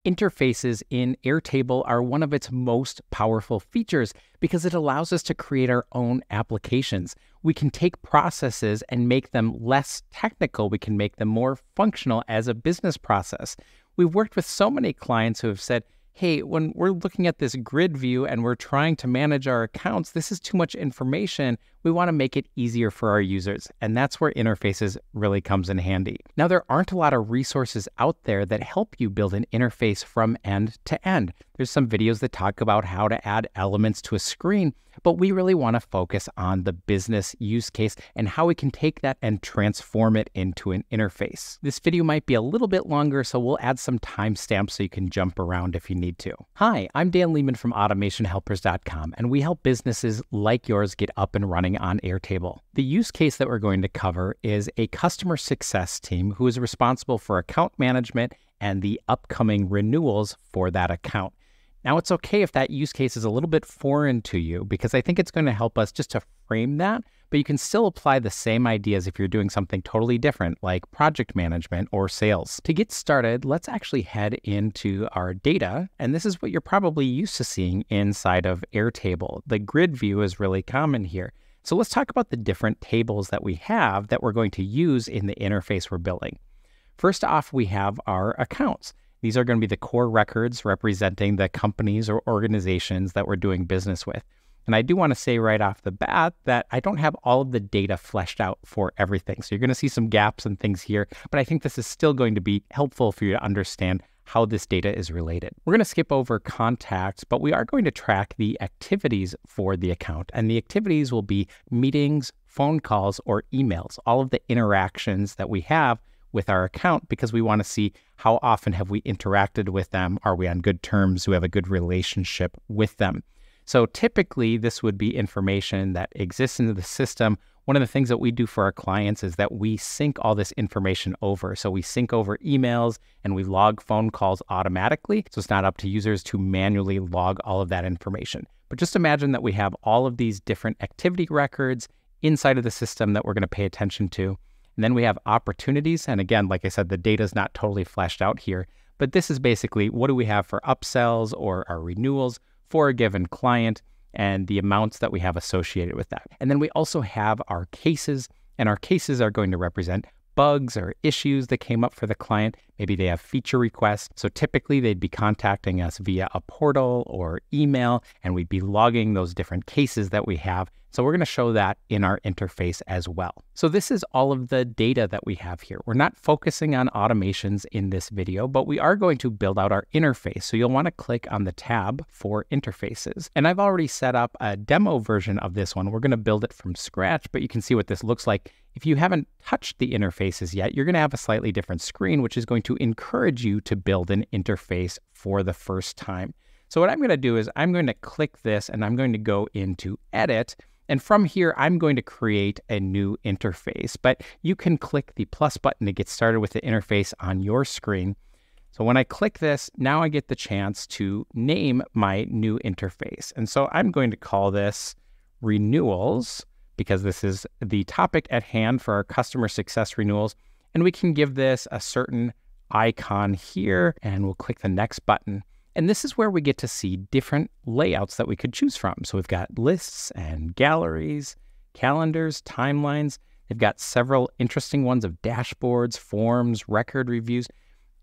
Interfaces in Airtable are one of its most powerful features because it allows us to create our own applications. We can take processes and make them less technical. We can make them more functional as a business process. We've worked with so many clients who have said, hey, when we're looking at this grid view and we're trying to manage our accounts, this is too much information. We want to make it easier for our users. And that's where interfaces really comes in handy. Now, there aren't a lot of resources out there that help you build an interface from end to end. There's some videos that talk about how to add elements to a screen, but we really want to focus on the business use case and how we can take that and transform it into an interface. This video might be a little bit longer, so we'll add some timestamps so you can jump around if you need to. Hi, I'm Dan Lehman from AutomationHelpers.com, and we help businesses like yours get up and running on Airtable. The use case that we're going to cover is a customer success team who is responsible for account management and the upcoming renewals for that account. Now, it's okay if that use case is a little bit foreign to you because I think it's going to help us just to frame that, but you can still apply the same ideas if you're doing something totally different like project management or sales. To get started, let's actually head into our data, and this is what you're probably used to seeing inside of Airtable. The grid view is really common here. So let's talk about the different tables that we have that we're going to use in the interface we're building. First off, we have our accounts. These are going to be the core records representing the companies or organizations that we're doing business with. And I do want to say right off the bat that I don't have all of the data fleshed out for everything. So you're going to see some gaps and things here, but I think this is still going to be helpful for you to understand how this data is related. We're going to skip over contacts, but we are going to track the activities for the account. And the activities will be meetings, phone calls, or emails, all of the interactions that we have with our account because we want to see how often have we interacted with them. Are we on good terms? Do we have a good relationship with them? So typically this would be information that exists in the system. One of the things that we do for our clients is that we sync all this information over. So we sync over emails and we log phone calls automatically. So it's not up to users to manually log all of that information. But just imagine that we have all of these different activity records inside of the system that we're going to pay attention to. And then we have opportunities. And again, like I said, the data is not totally fleshed out here, but this is basically what do we have for upsells or our renewals for a given client and the amounts that we have associated with that. And then we also have our cases, and our cases are going to represent bugs or issues that came up for the client. Maybe they have feature requests. So typically they'd be contacting us via a portal or email, and we'd be logging those different cases that we have. So we're going to show that in our interface as well. So this is all of the data that we have here. We're not focusing on automations in this video, but we are going to build out our interface. So you'll want to click on the tab for interfaces. And I've already set up a demo version of this one. We're going to build it from scratch, but you can see what this looks like. If you haven't touched the interfaces yet, you're going to have a slightly different screen, which is going to encourage you to build an interface for the first time. So what I'm going to do is I'm going to click this and I'm going to go into Edit. And from here, I'm going to create a new interface, but you can click the plus button to get started with the interface on your screen. So when I click this, now I get the chance to name my new interface. And so I'm going to call this Renewals because this is the topic at hand for our customer success renewals. And we can give this a certain icon here and we'll click the next button. And this is where we get to see different layouts that we could choose from. So we've got lists and galleries, calendars, timelines. They've got several interesting ones of dashboards, forms, record reviews.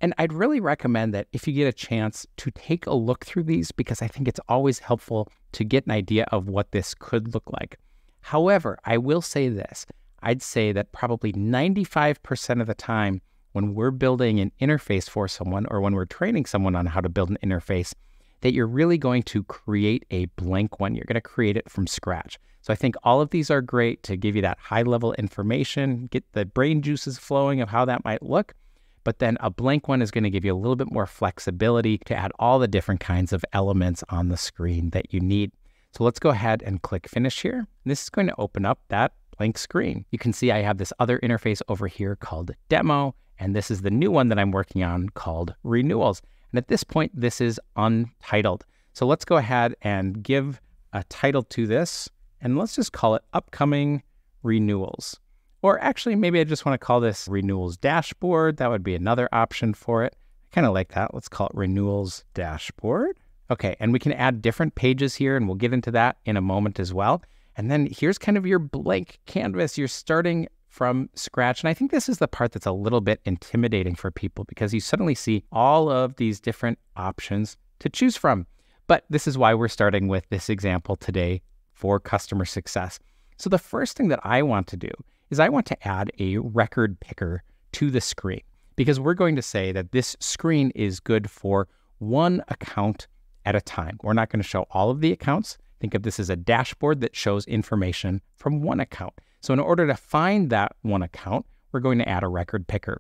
And I'd really recommend that if you get a chance to take a look through these because I think it's always helpful to get an idea of what this could look like. However, I will say this. I'd say that probably 95% of the time, when we're building an interface for someone or when we're training someone on how to build an interface, that you're really going to create a blank one. You're going to create it from scratch. So I think all of these are great to give you that high-level information, get the brain juices flowing of how that might look. But then a blank one is going to give you a little bit more flexibility to add all the different kinds of elements on the screen that you need. So let's go ahead and click Finish here. And this is going to open up that blank screen. You can see I have this other interface over here called Demo. And this is the new one that I'm working on called Renewals. And at this point, this is untitled. So let's go ahead and give a title to this. And let's just call it Upcoming Renewals. Or actually, maybe I just want to call this Renewals Dashboard. That would be another option for it. kind of like that. Let's call it renewals dashboard. Okay, and we can add different pages here, and we'll get into that in a moment as well. And then here's kind of your blank canvas. You're starting from scratch. And I think this is the part that's a little bit intimidating for people because you suddenly see all of these different options to choose from. But this is why we're starting with this example today for customer success. So the first thing that I want to do is I want to add a record picker to the screen because we're going to say that this screen is good for one account at a time. We're not going to show all of the accounts. Think of this as a dashboard that shows information from one account. So in order to find that one account, we're going to add a record picker.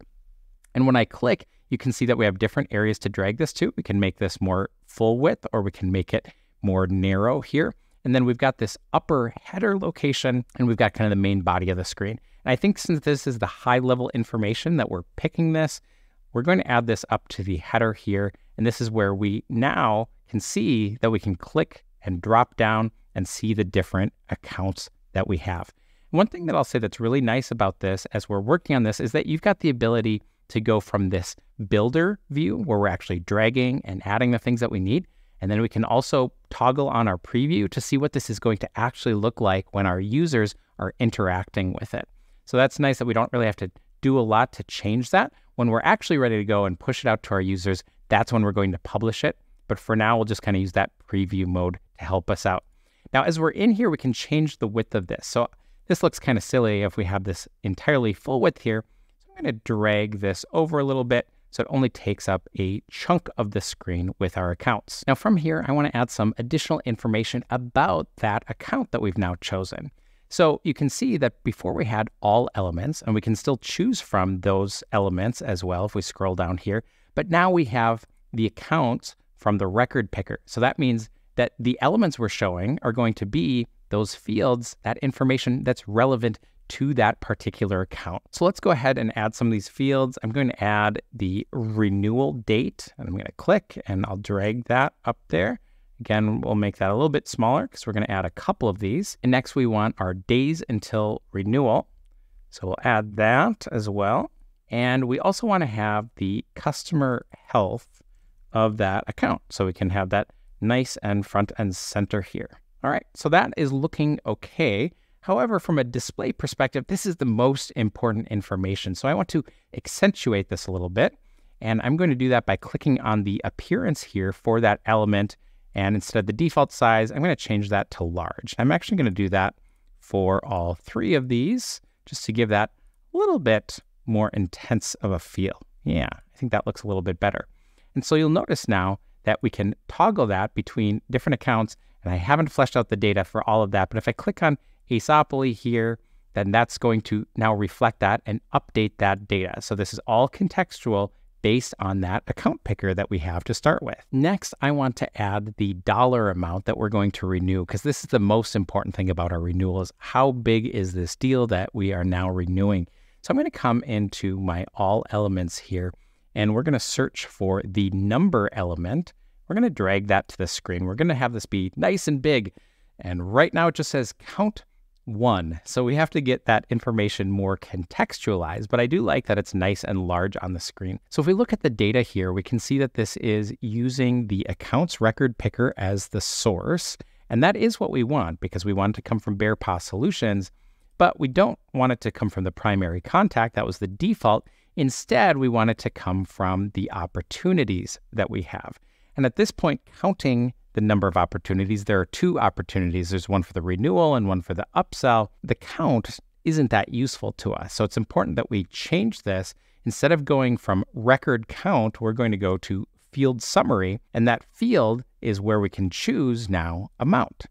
And when I click, you can see that we have different areas to drag this to. We can make this more full width or we can make it more narrow here. And then we've got this upper header location and we've got kind of the main body of the screen. And I think since this is the high level information that we're picking this, we're going to add this up to the header here. And this is where we now can see that we can click and drop down and see the different accounts that we have. One thing that I'll say that's really nice about this as we're working on this is that you've got the ability to go from this builder view where we're actually dragging and adding the things that we need. And then we can also toggle on our preview to see what this is going to actually look like when our users are interacting with it. So that's nice that we don't really have to do a lot to change that. When we're actually ready to go and push it out to our users, that's when we're going to publish it. But for now, we'll just kind of use that preview mode to help us out. Now, as we're in here, we can change the width of this. So this looks kind of silly if we have this entirely full width here. So I'm going to drag this over a little bit so it only takes up a chunk of the screen with our accounts. Now from here, I want to add some additional information about that account that we've now chosen. So you can see that before we had all elements, and we can still choose from those elements as well if we scroll down here, but now we have the accounts from the record picker. So that means that the elements we're showing are going to be those fields, that information that's relevant to that particular account. So let's go ahead and add some of these fields. I'm going to add the renewal date, and I'm going to click and I'll drag that up there. Again, we'll make that a little bit smaller because we're going to add a couple of these. And next we want our days until renewal. So we'll add that as well. And we also want to have the customer health of that account. So we can have that nice and front and center here. All right, so that is looking okay. However, from a display perspective, this is the most important information. So I want to accentuate this a little bit. And I'm going to do that by clicking on the appearance here for that element. And instead of the default size, I'm going to change that to large. I'm actually going to do that for all three of these, just to give that a little bit more intense of a feel. Yeah, I think that looks a little bit better. And so you'll notice now that we can toggle that between different accounts. And I haven't fleshed out the data for all of that. But if I click on Asopoly here, then that's going to now reflect that and update that data. So this is all contextual based on that account picker that we have to start with. Next, I want to add the dollar amount that we're going to renew, because this is the most important thing about our renewal is how big is this deal that we are now renewing. So I'm going to come into my all elements here, and we're going to search for the number element. We're going to drag that to the screen. We're going to have this be nice and big. And right now it just says count 1. So we have to get that information more contextualized, but I do like that it's nice and large on the screen. So if we look at the data here, we can see that this is using the accounts record picker as the source. And that is what we want because we want it to come from BearPaw Solutions, but we don't want it to come from the primary contact. That was the default. Instead, we want it to come from the opportunities that we have. And at this point, counting the number of opportunities, there are 2 opportunities. There's one for the renewal and one for the upsell. The count isn't that useful to us. So it's important that we change this. Instead of going from record count, we're going to go to field summary. And that field is where we can choose now amount.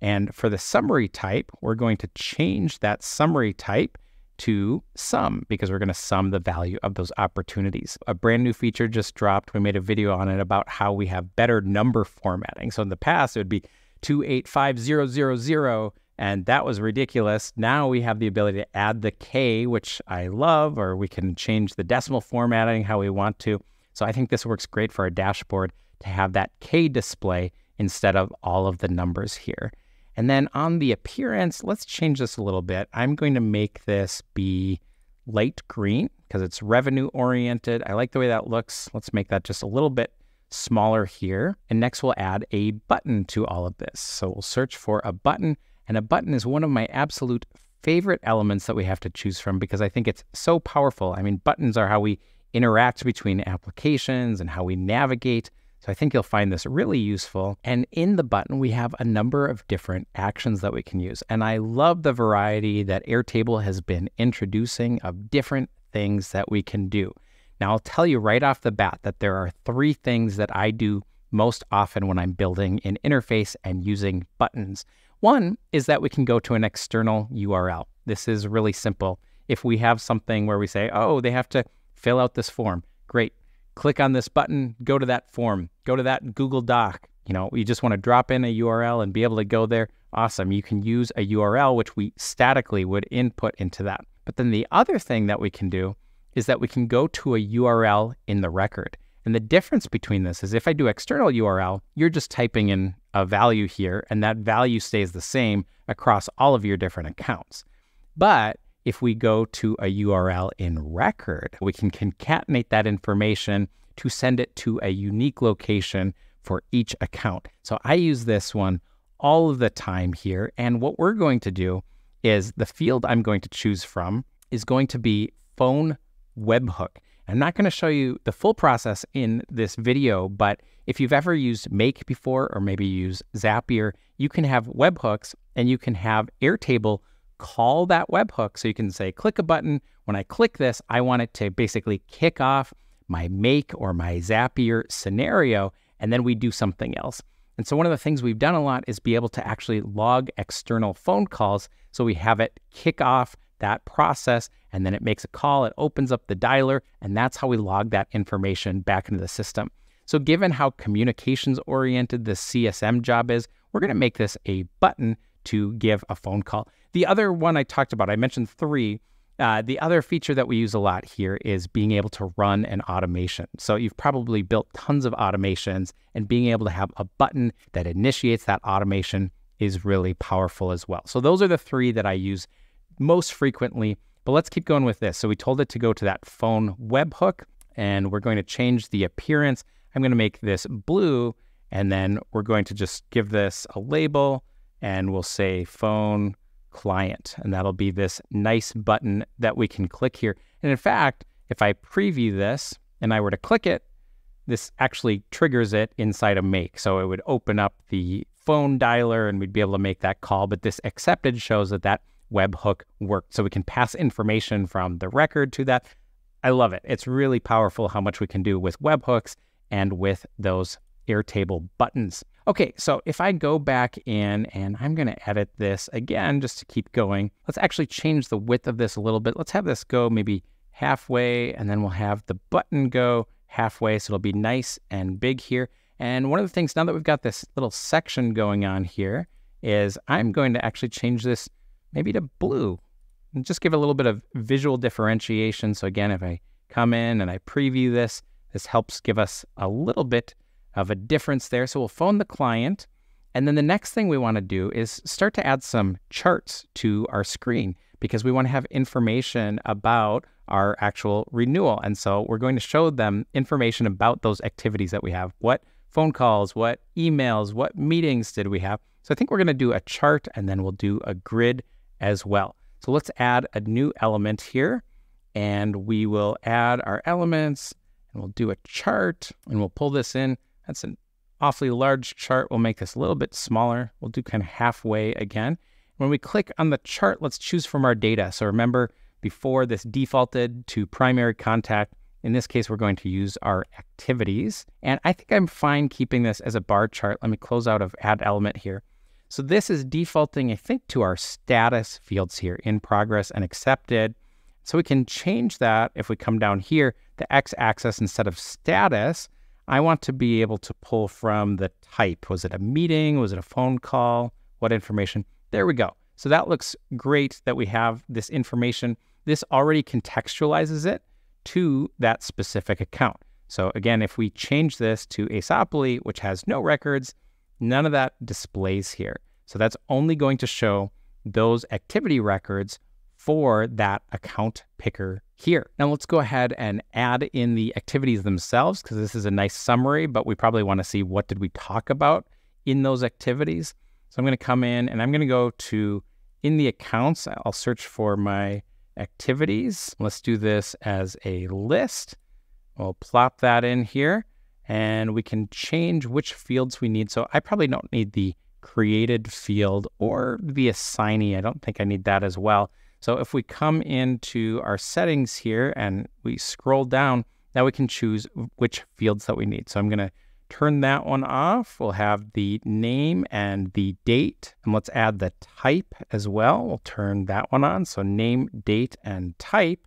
And for the summary type, we're going to change that summary type to sum because we're going to sum the value of those opportunities. A brand new feature just dropped. We made a video on it about how we have better number formatting. So in the past, it would be 285000, and that was ridiculous. Now we have the ability to add the K, which I love, or we can change the decimal formatting how we want to. So I think this works great for our dashboard to have that K display instead of all of the numbers here. And then on the appearance, let's change this a little bit. I'm going to make this be light green because it's revenue oriented. I like the way that looks. Let's make that just a little bit smaller here. And next we'll add a button to all of this. So we'll search for a button, and a button is one of my absolute favorite elements that we have to choose from because I think it's so powerful. I mean, buttons are how we interact between applications and how we navigate. So I think you'll find this really useful. And in the button, we have a number of different actions that we can use. And I love the variety that Airtable has been introducing of different things that we can do. Now, I'll tell you right off the bat that there are 3 things that I do most often when I'm building an interface and using buttons. One is that we can go to an external URL. This is really simple. If we have something where we say, oh, they have to fill out this form, great. Click on this button, go to that form, go to that Google Doc. You just want to drop in a URL and be able to go there. Awesome. You can use a URL, which we statically would input into that. But then the other thing that we can do is that we can go to a URL in the record. And the difference between this is if I do external URL, you're just typing in a value here, and that value stays the same across all of your different accounts. But if we go to a URL in record, we can concatenate that information to send it to a unique location for each account. So I use this one all of the time here. And what we're going to do is the field I'm going to choose from is going to be phone webhook. I'm not going to show you the full process in this video, but if you've ever used Make before or maybe use Zapier, you can have webhooks and you can have Airtable call that webhook. So you can say, click a button. When I click this, I want it to basically kick off my Make or my Zapier scenario, and then we do something else. And so one of the things we've done a lot is be able to actually log external phone calls. So we have it kick off that process, and then it makes a call, it opens up the dialer, and that's how we log that information back into the system. So given how communications oriented the CSM job is, we're going to make this a button to give a phone call. The other one I talked about, I mentioned 3. The other feature that we use a lot here is being able to run an automation. So you've probably built tons of automations, and being able to have a button that initiates that automation is really powerful as well. So those are the 3 that I use most frequently, but let's keep going with this. So we told it to go to that phone webhook, and we're going to change the appearance. I'm going to make this blue, and then we're going to just give this a label, and we'll say phone client, and that'll be this nice button that we can click here. And in fact, if I preview this and I were to click it, this actually triggers it inside of Make. So it would open up the phone dialer and we'd be able to make that call, but this accepted shows that that webhook worked. So we can pass information from the record to that. I love it. It's really powerful how much we can do with webhooks and with those Airtable buttons. Okay, so if I go back in and I'm going to edit this again, just to keep going, let's actually change the width of this a little bit. Let's have this go maybe halfway, and then we'll have the button go halfway. So it'll be nice and big here. And one of the things now that we've got this little section going on here is I'm going to actually change this maybe to blue and just give it a little bit of visual differentiation. So again, if I come in and I preview this, this helps give us a little bit of a difference there. So we'll phone the client. And then the next thing we want to do is start to add some charts to our screen because we want to have information about our actual renewal. And so we're going to show them information about those activities that we have. What phone calls, what emails, what meetings did we have? So I think we're going to do a chart, and then we'll do a grid as well. So let's add a new element here, and we will add our elements, and we'll do a chart, and we'll pull this in. That's an awfully large chart. We'll make this a little bit smaller. We'll do kind of halfway again. When we click on the chart, let's choose from our data. So remember, before this defaulted to primary contact. In this case, we're going to use our activities. And I think I'm fine keeping this as a bar chart. Let me close out of add element here. So this is defaulting, I think, to our status fields here, in progress and accepted. So we can change that if we come down here, the x-axis instead of status. I want to be able to pull from the type. Was it a meeting? Was it a phone call? What information? There we go. So that looks great that we have this information. This already contextualizes it to that specific account. So again, if we change this to Aesopoli, which has no records, none of that displays here. So that's only going to show those activity records for that account picker here. Now let's go ahead and add in the activities themselves, because this is a nice summary, but we probably want to see what did we talk about in those activities. So I'm going to come in and I'm going to go to in the accounts. I'll search for my activities. Let's do this as a list. We'll plop that in here and we can change which fields we need. So I probably don't need the created field or the assignee. I don't think I need that as well. So if we come into our settings here and we scroll down, now we can choose which fields that we need. So I'm going to turn that one off. We'll have the name and the date, and let's add the type as well. We'll turn that one on. So name, date, and type.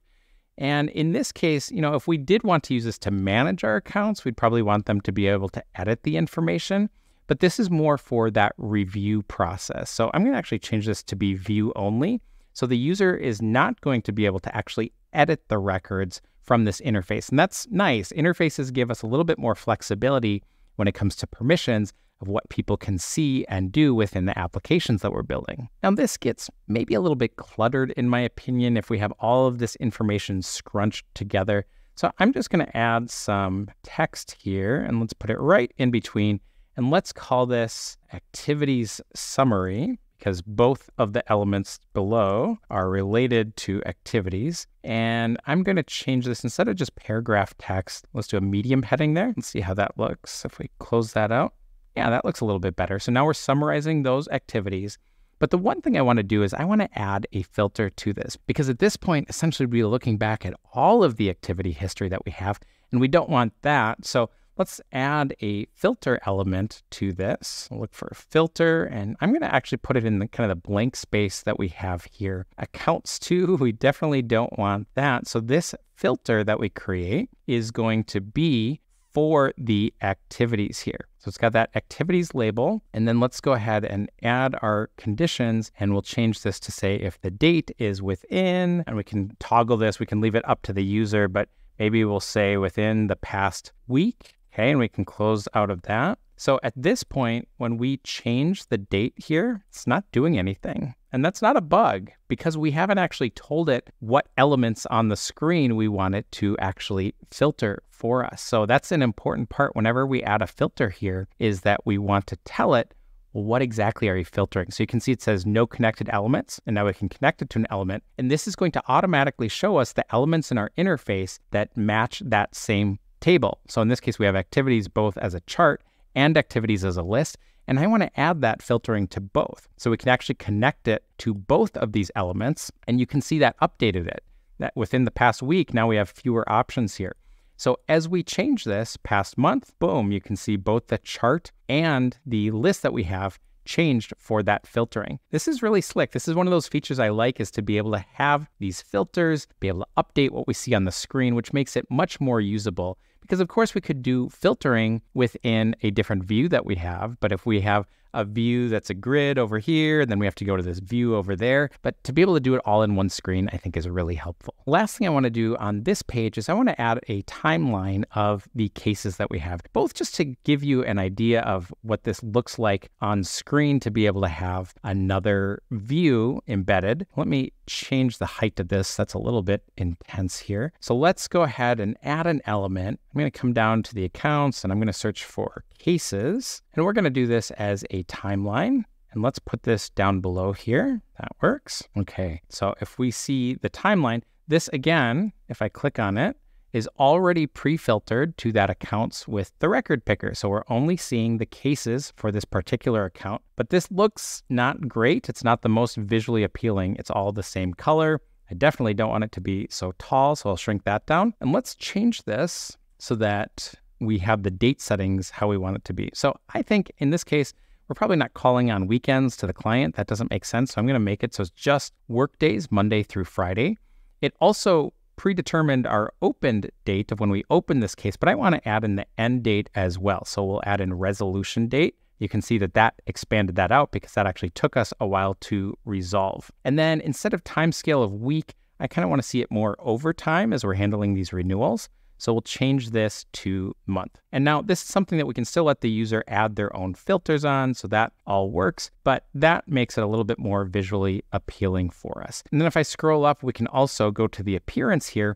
And in this case, if we did want to use this to manage our accounts, we'd probably want them to be able to edit the information. But this is more for that review process. So I'm going to actually change this to be view only. So the user is not going to be able to actually edit the records from this interface. And that's nice. Interfaces give us a little bit more flexibility when it comes to permissions of what people can see and do within the applications that we're building. Now this gets maybe a little bit cluttered in my opinion if we have all of this information scrunched together. So I'm just going to add some text here and let's put it right in between. And let's call this activities summary, because both of the elements below are related to activities. And I'm going to change this instead of just paragraph text. Let's do a medium heading there. Let's see how that looks. If we close that out, yeah, that looks a little bit better. So now we're summarizing those activities. But the one thing I want to do is I want to add a filter to this, because at this point, essentially we're looking back at all of the activity history that we have, and we don't want that. So let's add a filter element to this. I'll look for a filter, and I'm going to actually put it in the kind of the blank space that we have here. Accounts to, we definitely don't want that. So this filter that we create is going to be for the activities here. So it's got that activities label, and then let's go ahead and add our conditions, and we'll change this to say if the date is within, and we can toggle this, we can leave it up to the user, but maybe we'll say within the past week. Okay, and we can close out of that. So at this point, when we change the date here, it's not doing anything. And that's not a bug, because we haven't actually told it what elements on the screen we want it to actually filter for us. So that's an important part whenever we add a filter here, is that we want to tell it, well, what exactly are you filtering? So you can see it says no connected elements, and now we can connect it to an element. And this is going to automatically show us the elements in our interface that match that same table. So in this case, we have activities both as a chart and activities as a list. And I want to add that filtering to both. So we can actually connect it to both of these elements. And you can see that updated it, that within the past week, now we have fewer options here. So as we change this past month, boom, you can see both the chart and the list that we have changed for that filtering. This is really slick. This is one of those features I like, is to be able to have these filters, be able to update what we see on the screen, which makes it much more usable. Because of course we could do filtering within a different view that we have, but if we have a view that's a grid over here, then we have to go to this view over there. But to be able to do it all in one screen, I think is really helpful. Last thing I want to do on this page is I want to add a timeline of the cases that we have, both just to give you an idea of what this looks like on screen, to be able to have another view embedded. Let me change the height of this. That's a little bit intense here. So let's go ahead and add an element. I'm going to come down to the accounts and I'm going to search for cases. And we're going to do this as a timeline. And let's put this down below here. That works. Okay. So if we see the timeline, this again, if I click on it, is already pre-filtered to that accounts with the record picker. So we're only seeing the cases for this particular account, but this looks not great. It's not the most visually appealing. It's all the same color. I definitely don't want it to be so tall, so I'll shrink that down. And let's change this so that we have the date settings how we want it to be. So I think in this case, we're probably not calling on weekends to the client. That doesn't make sense. So I'm going to make it so it's just work days, Monday through Friday. It also predetermined our opened date of when we open this case, but I want to add in the end date as well. So we'll add in resolution date. You can see that that expanded that out because that actually took us a while to resolve. And then instead of time scale of week, I kind of want to see it more over time as we're handling these renewals. So we'll change this to month. And now this is something that we can still let the user add their own filters on, so that all works, but that makes it a little bit more visually appealing for us. And then if I scroll up, we can also go to the appearance here,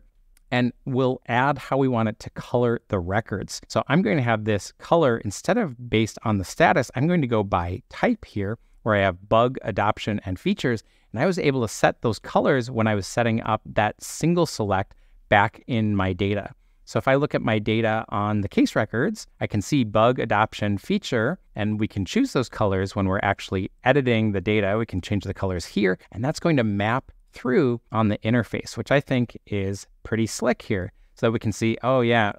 and we'll add how we want it to color the records. So I'm going to have this color, instead of based on the status, I'm going to go by type here, where I have bug, adoption, and features. And I was able to set those colors when I was setting up that single select back in my data. So if I look at my data on the case records, I can see bug, adoption, feature, and we can choose those colors when we're actually editing the data. We can change the colors here, and that's going to map through on the interface, which I think is pretty slick here. So that we can see, oh yeah,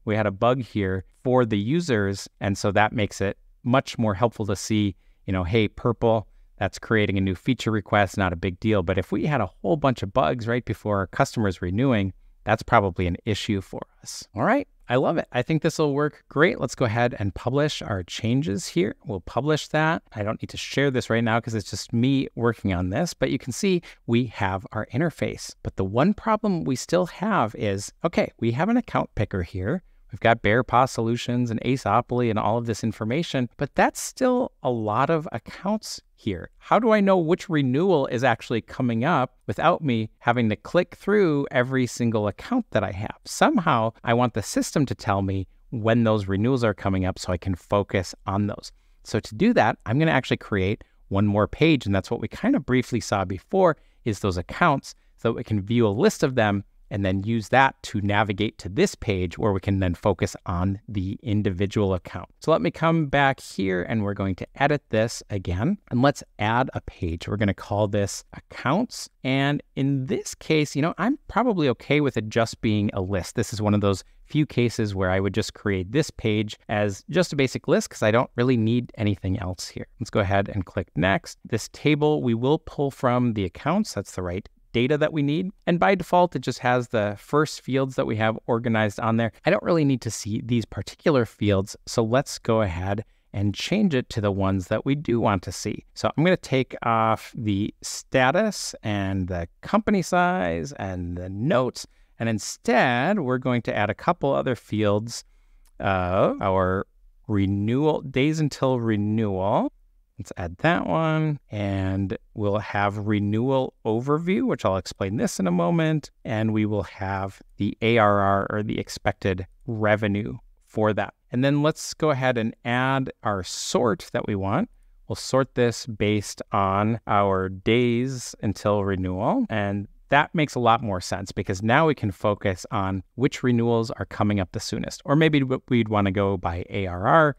we had a bug here for the users. And so that makes it much more helpful to see, hey, purple, that's creating a new feature request, not a big deal. But if we had a whole bunch of bugs right before our customer's renewing, that's probably an issue for us. All right, I love it. I think this will work great. Let's go ahead and publish our changes here. We'll publish that. I don't need to share this right now because it's just me working on this, but you can see we have our interface. But the one problem we still have is, okay, we have an account picker here. We've got BearPaw Solutions and Aceopoly and all of this information, but that's still a lot of accounts here. How do I know which renewal is actually coming up without me having to click through every single account that I have? Somehow I want the system to tell me when those renewals are coming up so I can focus on those. So to do that, I'm going to actually create one more page, and that's what we kind of briefly saw before, is those accounts, so that we can view a list of them and then use that to navigate to this page where we can then focus on the individual account. So let me come back here, and we're going to edit this again, and let's add a page. We're going to call this accounts. And in this case, I'm probably okay with it just being a list. This is one of those few cases where I would just create this page as just a basic list because I don't really need anything else here. Let's go ahead and click next. This table we will pull from the accounts. That's the right data that we need. And by default, it just has the first fields that we have organized on there. I don't really need to see these particular fields. So let's go ahead and change it to the ones that we do want to see. So I'm going to take off the status and the company size and the notes. And instead, we're going to add a couple other fields, our renewal, days until renewal. Let's add that one, and we'll have renewal overview, which I'll explain this in a moment, and we will have the ARR, or the expected revenue, for that. And then let's go ahead and add our sort that we want. We'll sort this based on our days until renewal, and that makes a lot more sense because now we can focus on which renewals are coming up the soonest, or maybe we'd want to go by ARR.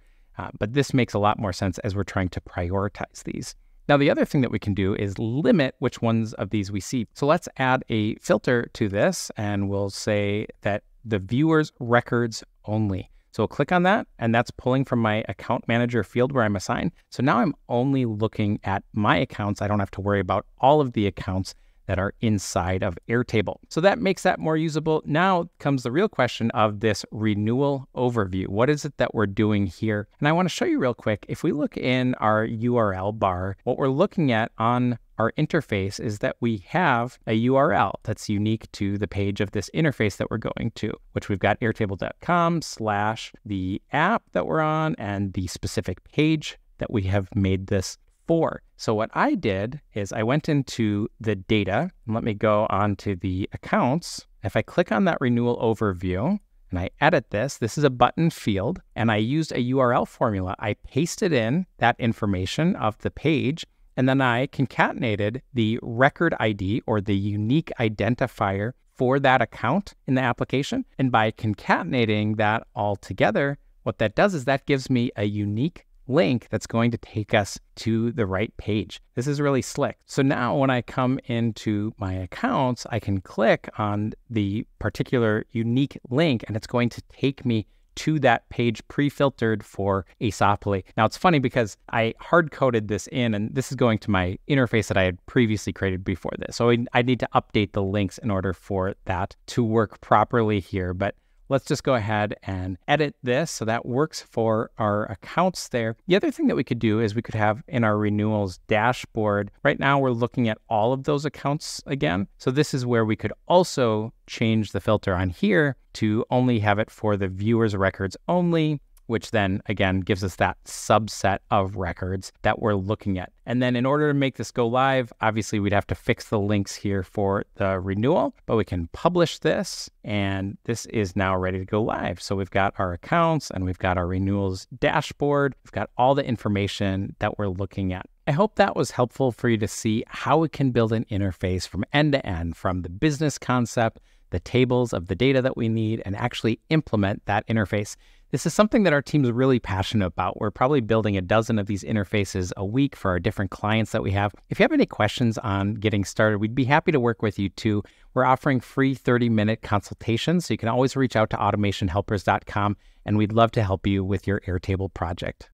But this makes a lot more sense as we're trying to prioritize these. Now, the other thing that we can do is limit which ones of these we see. So let's add a filter to this, and we'll say that the viewers records only. So we'll click on that, and that's pulling from my account manager field where I'm assigned. So now I'm only looking at my accounts. I don't have to worry about all of the accounts that are inside of Airtable. So that makes that more usable. Now comes the real question of this renewal overview. What is it that we're doing here? And I want to show you real quick. If we look in our URL bar, what we're looking at on our interface is that we have a URL that's unique to the page of this interface that we're going to, which we've got airtable.com/the app that we're on and the specific page that we have made this for. So what I did is I went into the data, and let me go on to the accounts. If I click on that renewal overview and I edit this, this is a button field, and I used a URL formula. I pasted in that information of the page, and then I concatenated the record ID, or the unique identifier for that account in the application. And by concatenating that all together, what that does is that gives me a unique link that's going to take us to the right page. This is really slick. So now when I come into my accounts, I can click on the particular unique link, and it's going to take me to that page pre-filtered for Aceopoly. Now it's funny because I hard-coded this in, and this is going to my interface that I had previously created before this. So I need to update the links in order for that to work properly here. But let's just go ahead and edit this. So that works for our accounts there. The other thing that we could do is we could have in our renewals dashboard. Right now we're looking at all of those accounts again. So this is where we could also change the filter on here to only have it for the viewers records only, which then again gives us that subset of records that we're looking at. And then in order to make this go live, obviously we'd have to fix the links here for the renewal, but we can publish this and this is now ready to go live. So we've got our accounts and we've got our renewals dashboard. We've got all the information that we're looking at. I hope that was helpful for you to see how we can build an interface from end to end, from the business concept, the tables of the data that we need, and actually implement that interface. This is something that our team's really passionate about. We're probably building a dozen of these interfaces a week for our different clients that we have. If you have any questions on getting started, we'd be happy to work with you too. We're offering free 30-minute consultations, so you can always reach out to automationhelpers.com, and we'd love to help you with your Airtable project.